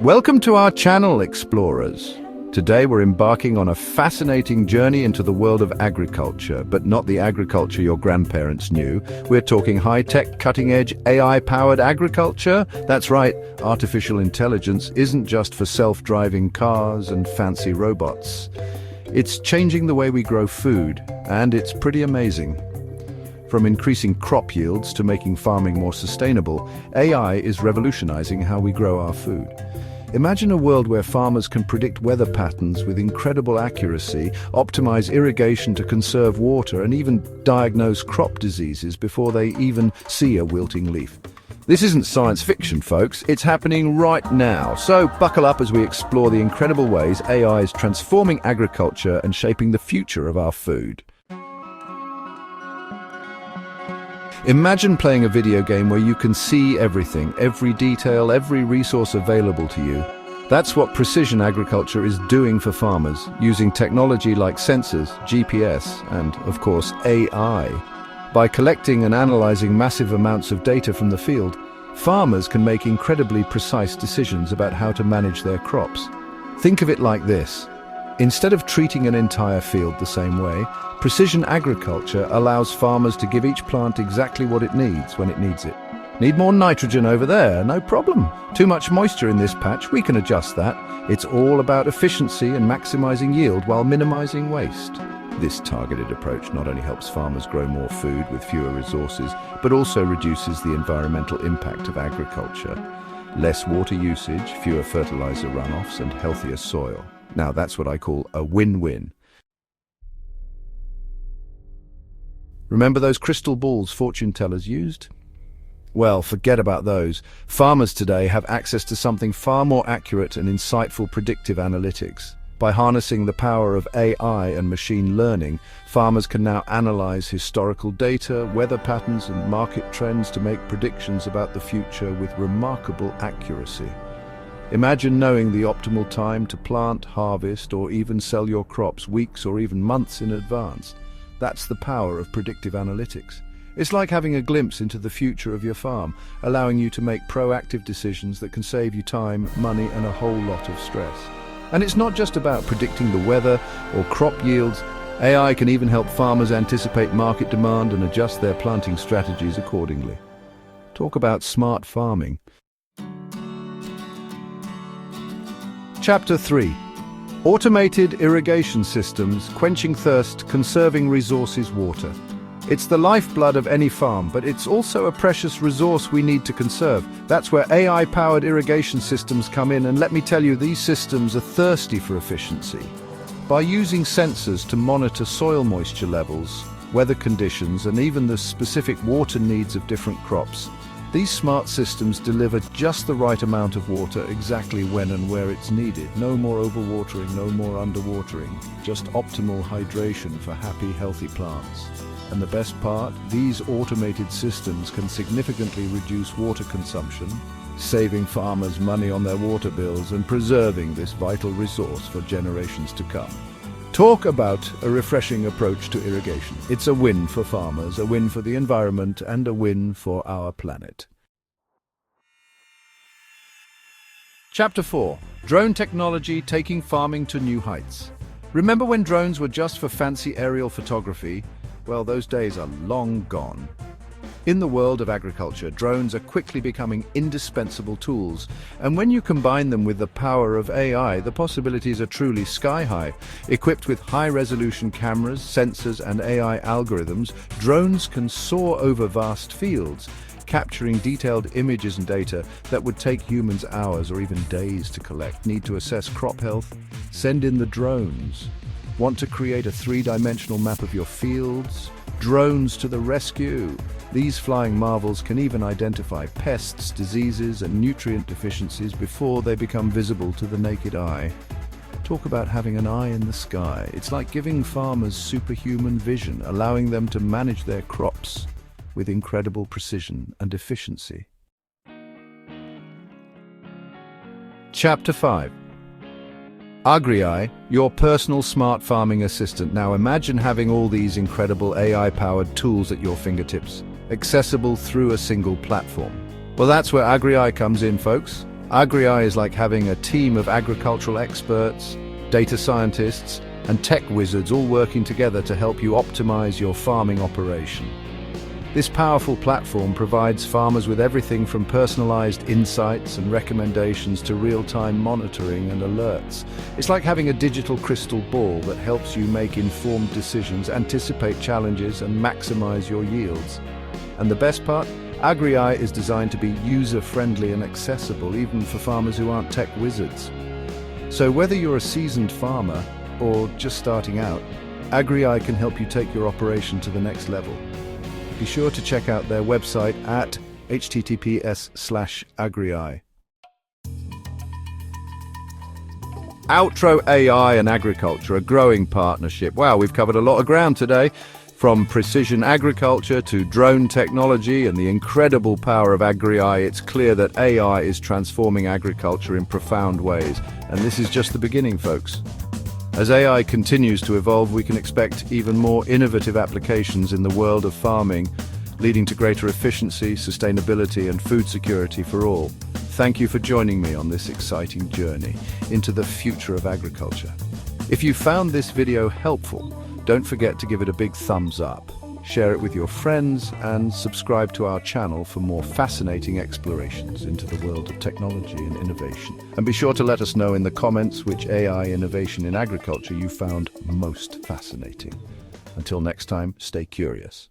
Welcome to our channel, explorers. Today we're embarking on a fascinating journey into the world of agriculture, but not the agriculture your grandparents knew. We're talking high-tech, cutting-edge, AI-powered agriculture. That's right, artificial intelligence isn't just for self-driving cars and fancy robots. It's changing the way we grow food, and it's pretty amazing. From increasing crop yields to making farming more sustainable, AI is revolutionizing how we grow our food. Imagine a world where farmers can predict weather patterns with incredible accuracy, optimize irrigation to conserve water, and even diagnose crop diseases before they even see a wilting leaf. This isn't science fiction, folks. It's happening right now. So buckle up as we explore the incredible ways AI is transforming agriculture and shaping the future of our food. Imagine playing a video game where you can see everything, every detail, every resource available to you. That's what precision agriculture is doing for farmers, using technology like sensors, GPS, and, of course, AI. By collecting and analyzing massive amounts of data from the field, farmers can make incredibly precise decisions about how to manage their crops. Think of it like this. Instead of treating an entire field the same way, precision agriculture allows farmers to give each plant exactly what it needs when it needs it. Need more nitrogen over there? No problem. Too much moisture in this patch? We can adjust that. It's all about efficiency and maximizing yield while minimizing waste. This targeted approach not only helps farmers grow more food with fewer resources, but also reduces the environmental impact of agriculture. Less water usage, fewer fertilizer runoffs, and healthier soil. Now that's what I call a win-win. Remember those crystal balls fortune tellers used? Well, forget about those. Farmers today have access to something far more accurate and insightful predictive analytics. By harnessing the power of AI and machine learning, farmers can now analyze historical data, weather patterns, and market trends to make predictions about the future with remarkable accuracy. Imagine knowing the optimal time to plant, harvest, or even sell your crops weeks or even months in advance. That's the power of predictive analytics. It's like having a glimpse into the future of your farm, allowing you to make proactive decisions that can save you time, money, and a whole lot of stress. And it's not just about predicting the weather or crop yields. AI can even help farmers anticipate market demand and adjust their planting strategies accordingly. Talk about smart farming. Chapter 3. Automated irrigation systems, quenching thirst, conserving resources, water. It's the lifeblood of any farm, but it's also a precious resource we need to conserve. That's where AI-powered irrigation systems come in, and let me tell you, these systems are thirsty for efficiency. By using sensors to monitor soil moisture levels, weather conditions, and even the specific water needs of different crops, these smart systems deliver just the right amount of water exactly when and where it's needed. No more overwatering, no more underwatering, just optimal hydration for happy, healthy plants. And the best part, these automated systems can significantly reduce water consumption, saving farmers money on their water bills and preserving this vital resource for generations to come. Talk about a refreshing approach to irrigation. It's a win for farmers, a win for the environment, and a win for our planet. Chapter 4. Drone technology taking farming to new heights. Remember when drones were just for fancy aerial photography? Well, those days are long gone. In the world of agriculture, drones are quickly becoming indispensable tools, and when you combine them with the power of AI, the possibilities are truly sky-high. Equipped with high-resolution cameras, sensors, and AI algorithms, drones can soar over vast fields, capturing detailed images and data that would take humans hours or even days to collect. Need to assess crop health? Send in the drones. Want to create a three-dimensional map of your fields? Drones to the rescue! These flying marvels can even identify pests, diseases, and nutrient deficiencies before they become visible to the naked eye. Talk about having an eye in the sky. It's like giving farmers superhuman vision, allowing them to manage their crops with incredible precision and efficiency. Chapter 5. Agri AI, your personal smart farming assistant. Now imagine having all these incredible AI-powered tools at your fingertips, accessible through a single platform. Well, that's where Agri AI comes in, folks. Agri AI is like having a team of agricultural experts, data scientists, and tech wizards all working together to help you optimize your farming operation. This powerful platform provides farmers with everything from personalized insights and recommendations to real-time monitoring and alerts. It's like having a digital crystal ball that helps you make informed decisions, anticipate challenges, and maximize your yields. And the best part? Agri AI is designed to be user-friendly and accessible, even for farmers who aren't tech wizards. So whether you're a seasoned farmer or just starting out, Agri AI can help you take your operation to the next level. Be sure to check out their website at https://agriai. Outro AI and agriculture, a growing partnership. Wow, we've covered a lot of ground today. From precision agriculture to drone technology and the incredible power of Agri AI, it's clear that AI is transforming agriculture in profound ways. And this is just the beginning, folks. As AI continues to evolve, we can expect even more innovative applications in the world of farming, leading to greater efficiency, sustainability, and food security for all. Thank you for joining me on this exciting journey into the future of agriculture. If you found this video helpful, don't forget to give it a big thumbs up, share it with your friends, and subscribe to our channel for more fascinating explorations into the world of technology and innovation. And be sure to let us know in the comments which AI innovation in agriculture you found most fascinating. Until next time, stay curious.